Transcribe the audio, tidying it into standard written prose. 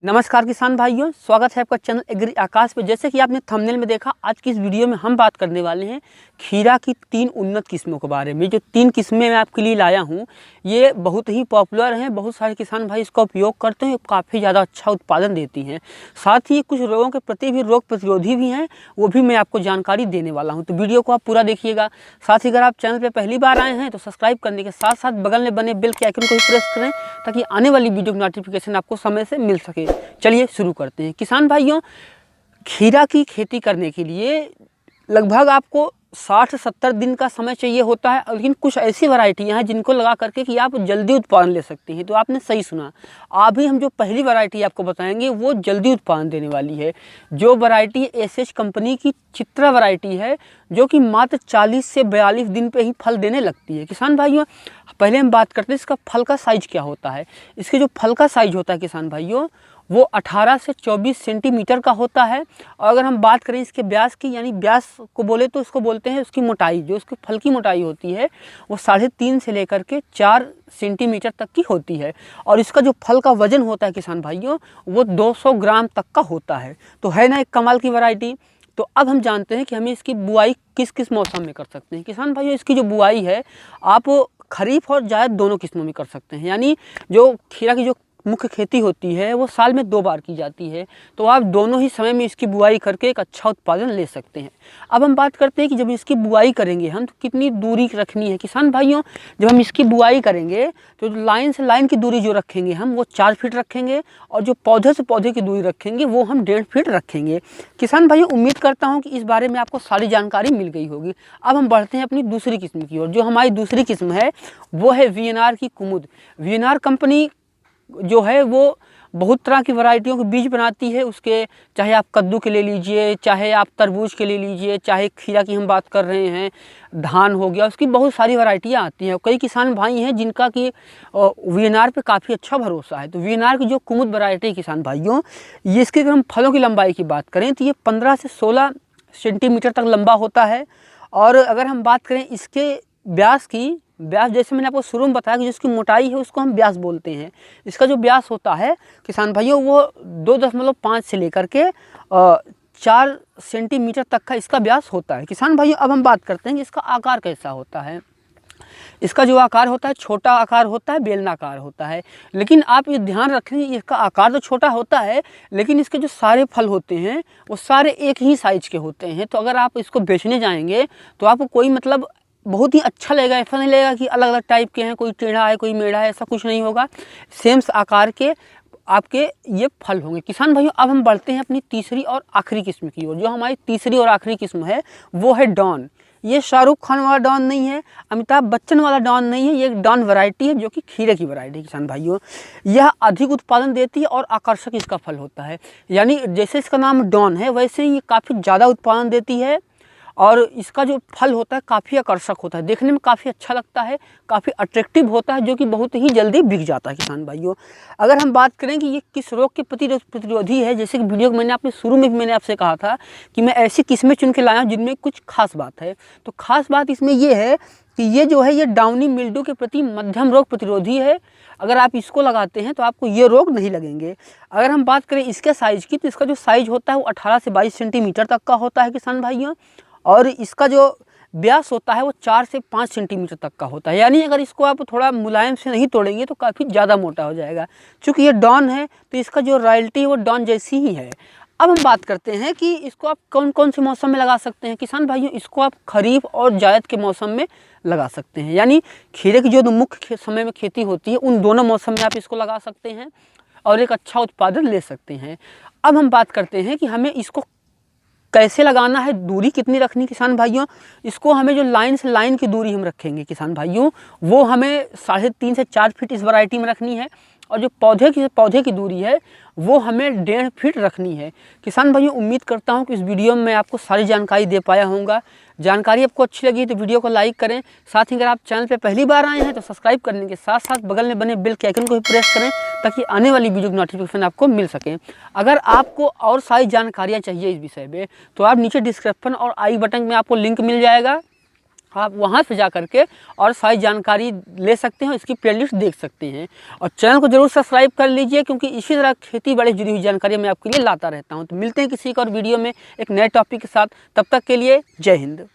नमस्कार किसान भाइयों, स्वागत है आपका चैनल एग्री आकाश पे। जैसे कि आपने थंबनेल में देखा, आज की इस वीडियो में हम बात करने वाले हैं खीरा की 3 उन्नत किस्मों के बारे में। जो 3 किस्में मैं आपके लिए लाया हूं, ये बहुत ही पॉपुलर हैं। बहुत सारे किसान भाई इसका उपयोग करते हैं, काफ़ी ज़्यादा अच्छा उत्पादन देती हैं। साथ ही कुछ रोगों के प्रति भी रोग प्रतिरोधी भी हैं, वो भी मैं आपको जानकारी देने वाला हूँ। तो वीडियो को आप पूरा देखिएगा। साथ ही अगर आप चैनल पर पहली बार आए हैं तो सब्सक्राइब करने के साथ साथ बगल में बने बेल के आइकन को भी प्रेस करें, ताकि आने वाली वीडियो की नोटिफिकेशन आपको समय से मिल सके। चलिए शुरू करते हैं। किसान भाइयों, खीरा की खेती करने के लिए लगभग आपको 60 से 70 दिन का समय चाहिए होता है, लेकिन कुछ ऐसी वैरायटियां हैं जिनको लगा करके कि आप जल्दी उत्पादन ले सकते हैं। तो आपने सही सुना, अभी हम जो पहली वैरायटी आपको बताएंगे वो जल्दी उत्पादन देने वाली है। जो वैरायटी एसएच कंपनी की चित्रा वैरायटी है, जो कि मात्र 40 से 42 दिन पे ही फल देने लगती है। किसान भाइयों, पहले हम बात करते हैं इसका फल का साइज क्या होता है। इसके जो फल का साइज होता है किसान भाइयों, वो 18 से 24 सेंटीमीटर का होता है। और अगर हम बात करें इसके व्यास की, यानी व्यास को बोले तो इसको बोलते हैं उसकी मोटाई, जो उसके फल की मोटाई होती है वो 3.5 से लेकर के 4 सेंटीमीटर तक की होती है। और इसका जो फल का वजन होता है किसान भाइयों, वो 200 ग्राम तक का होता है। तो है ना एक कमाल की वैरायटी। तो अब हम जानते हैं कि हमें इसकी बुआई किस किस मौसम में कर सकते हैं। किसान भाइयों, इसकी जो बुआई है आप खरीफ और जायद दोनों किस्मों में कर सकते हैं। यानी जो खीरा की जो मुख्य खेती होती है वो साल में 2 बार की जाती है, तो आप दोनों ही समय में इसकी बुआई करके एक अच्छा उत्पादन ले सकते हैं। अब हम बात करते हैं कि जब इसकी बुआई करेंगे हम, तो कितनी दूरी रखनी है। किसान भाइयों, जब हम इसकी बुआई करेंगे तो लाइन से लाइन की दूरी जो रखेंगे हम, वो 4 फीट रखेंगे, और जो पौधे से पौधे की दूरी रखेंगे वो हम 1.5 फीट रखेंगे। किसान भाइयों, उम्मीद करता हूँ कि इस बारे में आपको सारी जानकारी मिल गई होगी। अब हम बढ़ते हैं अपनी दूसरी किस्म की ओर। जो हमारी दूसरी किस्म है वो है वीएनआर की कुमुद। वीएनआर कंपनी जो है वो बहुत तरह की वैरायटियों के बीज बनाती है। उसके चाहे आप कद्दू के ले लीजिए, चाहे आप तरबूज के ले लीजिए, चाहे खीरा की हम बात कर रहे हैं, धान हो गया, उसकी बहुत सारी वैरायटियां आती हैं। कई किसान भाई हैं जिनका कि वीएनआर पे काफ़ी अच्छा भरोसा है। तो वीएनआर की जो कुमुद वैरायटी किसान भाइयों, ये इसके अगर हम फलों की लंबाई की बात करें तो ये 15 से 16 सेंटीमीटर तक लंबा होता है। और अगर हम बात करें इसके व्यास की, व्यास जैसे मैंने आपको शुरू में बताया कि जिसकी मोटाई है उसको हम व्यास बोलते हैं। इसका जो व्यास होता है किसान भाइयों, वो 2.5 से लेकर के 4 सेंटीमीटर तक का इसका व्यास होता है। किसान भाइयों, अब हम बात करते हैं कि इसका आकार कैसा होता है। इसका जो आकार होता है छोटा आकार होता है, बेलनाकार होता है। लेकिन आप ये ध्यान रखें, इसका आकार तो छोटा होता है, लेकिन इसके जो सारे फल होते हैं वो सारे एक ही साइज के होते हैं। तो अगर आप इसको बेचने जाएंगे तो आपको कोई मतलब बहुत ही अच्छा लगेगा। ऐसा नहीं लगेगा कि अलग अलग टाइप के हैं, कोई टेढ़ा है कोई मेढ़ा है, ऐसा कुछ नहीं होगा। सेम आकार के आपके ये फल होंगे। किसान भाइयों, अब हम बढ़ते हैं अपनी तीसरी और आखिरी किस्म की ओर। जो हमारी तीसरी और आखिरी किस्म है वो है डॉन। ये शाहरुख खान वाला डॉन नहीं है, अमिताभ बच्चन वाला डॉन नहीं है, ये एक डॉन वैरायटी है जो कि खीरे की वैरायटी है। किसान भाइयों, यह अधिक उत्पादन देती है और आकर्षक इसका फल होता है। यानी जैसे इसका नाम डॉन है, वैसे ही ये काफ़ी ज़्यादा उत्पादन देती है। और इसका जो फल होता है काफ़ी आकर्षक होता है, देखने में काफ़ी अच्छा लगता है, काफ़ी अट्रैक्टिव होता है, जो कि बहुत ही जल्दी बिक जाता है। किसान भाइयों, अगर हम बात करें कि ये किस रोग के प्रतिरोधी है, जैसे कि वीडियो को मैंने आपने शुरू में भी मैंने आपसे कहा था कि मैं ऐसी किस्में चुन के लाया हूँ जिनमें कुछ खास बात है। तो खास बात इसमें ये है कि ये जो है ये डाउनी मिल्ड्यू के प्रति मध्यम रोग प्रतिरोधी है। अगर आप इसको लगाते हैं तो आपको ये रोग नहीं लगेंगे। अगर हम बात करें इसके साइज़ की, तो इसका जो साइज़ होता है वो 18 से 22 सेंटीमीटर तक का होता है किसान भाइयों। और इसका जो व्यास होता है वो 4 से 5 सेंटीमीटर तक का होता है। यानी अगर इसको आप थोड़ा मुलायम से नहीं तोड़ेंगे तो काफ़ी ज़्यादा मोटा हो जाएगा। चूँकि ये डॉन है तो इसका जो रॉयल्टी है वो डॉन जैसी ही है। अब हम बात करते हैं कि इसको आप कौन कौन से मौसम में लगा सकते हैं। किसान भाइयों, इसको आप खरीफ और जायद के मौसम में लगा सकते हैं। यानी खीरे की जो मुख्य समय में खेती होती है उन दोनों मौसम में आप इसको लगा सकते हैं और एक अच्छा उत्पादन ले सकते हैं। अब हम बात करते हैं कि हमें इसको कैसे लगाना है, दूरी कितनी रखनी। किसान भाइयों, इसको हमें जो लाइन से लाइन की दूरी हम रखेंगे किसान भाइयों, वो हमें 3.5 से 4 फीट इस वैरायटी में रखनी है। और जो पौधे की दूरी है वो हमें 1.5 फीट रखनी है। किसान भाइयों, उम्मीद करता हूँ कि इस वीडियो में मैं आपको सारी जानकारी दे पाया होऊंगा। जानकारी आपको अच्छी लगी तो वीडियो को लाइक करें। साथ ही अगर आप चैनल पे पहली बार आए हैं तो सब्सक्राइब करने के साथ साथ बगल में बने बेल के आइकन को भी प्रेस करें, ताकि आने वाली वीडियो की नोटिफिकेशन आपको मिल सके। अगर आपको और सारी जानकारियाँ चाहिए इस विषय में तो आप नीचे डिस्क्रिप्शन और आई बटन में आपको लिंक मिल जाएगा, आप वहाँ से जा करके और सारी जानकारी ले सकते हैं, इसकी प्लेलिस्ट देख सकते हैं। और चैनल को जरूर सब्सक्राइब कर लीजिए, क्योंकि इसी तरह खेती बाड़ी जुड़ी हुई जानकारी मैं आपके लिए लाता रहता हूँ। तो मिलते हैं किसी एक और वीडियो में एक नए टॉपिक के साथ, तब तक के लिए जय हिंद।